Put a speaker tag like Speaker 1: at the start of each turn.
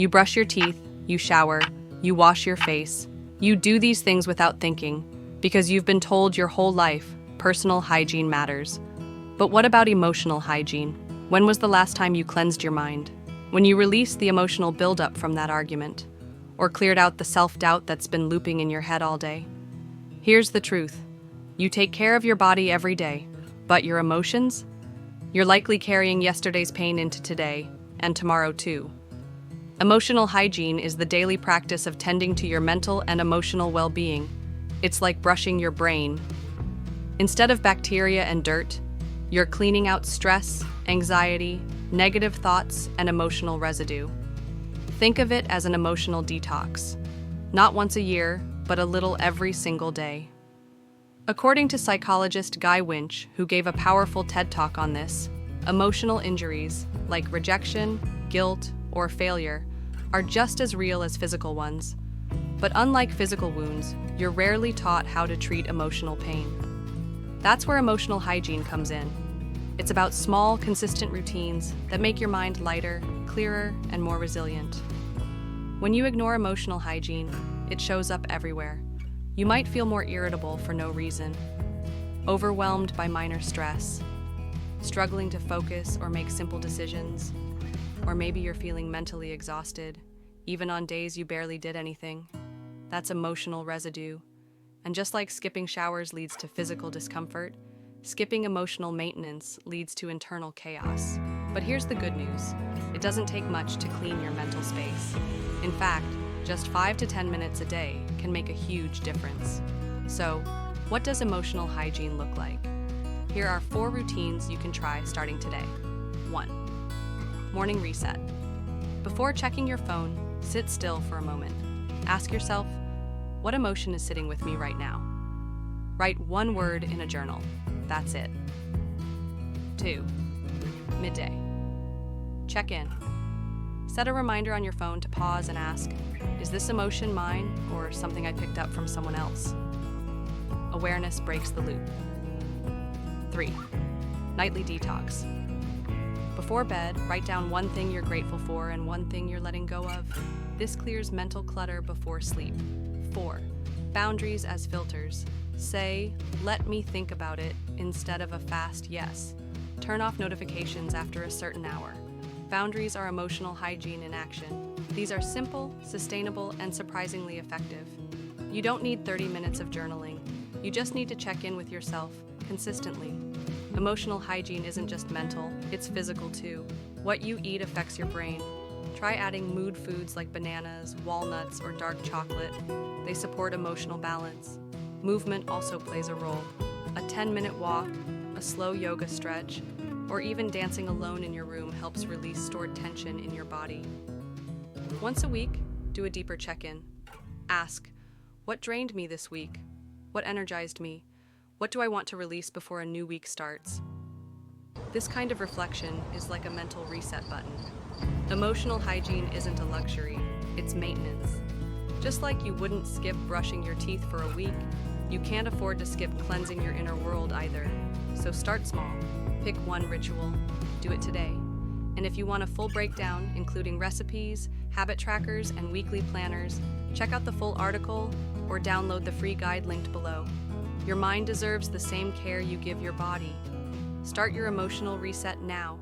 Speaker 1: You brush your teeth, you shower, you wash your face. You do these things without thinking, because you've been told your whole life personal hygiene matters. But what about emotional hygiene? When was the last time you cleansed your mind? When you released the emotional buildup from that argument? Or cleared out the self-doubt that's been looping in your head all day? Here's the truth. You take care of your body every day, but your emotions? You're likely carrying yesterday's pain into today, and tomorrow too. Emotional hygiene is the daily practice of tending to your mental and emotional well-being. It's like brushing your brain. Instead of bacteria and dirt, you're cleaning out stress, anxiety, negative thoughts, and emotional residue. Think of it as an emotional detox. Not once a year, but a little every single day. According to psychologist Guy Winch, who gave a powerful TED Talk on this, emotional injuries, like rejection, guilt, or failure, are just as real as physical ones. But unlike physical wounds, you're rarely taught how to treat emotional pain. That's where emotional hygiene comes in. It's about small, consistent routines that make your mind lighter, clearer, and more resilient. When you ignore emotional hygiene, it shows up everywhere. You might feel more irritable for no reason, overwhelmed by minor stress, struggling to focus or make simple decisions, or maybe you're feeling mentally exhausted, even on days you barely did anything. That's emotional residue. And just like skipping showers leads to physical discomfort, skipping emotional maintenance leads to internal chaos. But here's the good news. It doesn't take much to clean your mental space. In fact, just 5 to 10 minutes a day can make a huge difference. So, what does emotional hygiene look like? Here are 4 routines you can try starting today. 1. Morning reset. Before checking your phone, sit still for a moment. Ask yourself, what emotion is sitting with me right now? Write one word in a journal. That's it. 2. Midday. Check in. Set a reminder on your phone to pause and ask, is this emotion mine or something I picked up from someone else? Awareness breaks the loop. 3. Nightly detox. Before bed, write down one thing you're grateful for and one thing you're letting go of. This clears mental clutter before sleep. 4. Boundaries as filters. Say, let me think about it, instead of a fast yes. Turn off notifications after a certain hour. Boundaries are emotional hygiene in action. These are simple, sustainable, and surprisingly effective. You don't need 30 minutes of journaling. You just need to check in with yourself consistently. Emotional hygiene isn't just mental, it's physical too. What you eat affects your brain. Try adding mood foods like bananas, walnuts, or dark chocolate. They support emotional balance. Movement also plays a role. A 10-minute walk, a slow yoga stretch, or even dancing alone in your room helps release stored tension in your body. Once a week, do a deeper check-in. Ask, what drained me this week? What energized me? What do I want to release before a new week starts? This kind of reflection is like a mental reset button. Emotional hygiene isn't a luxury, it's maintenance. Just like you wouldn't skip brushing your teeth for a week, you can't afford to skip cleansing your inner world either. So start small. Pick one ritual. Do it today. And if you want a full breakdown, including recipes, habit trackers, and weekly planners, check out the full article or download the free guide linked below. Your mind deserves the same care you give your body. Start your emotional reset now.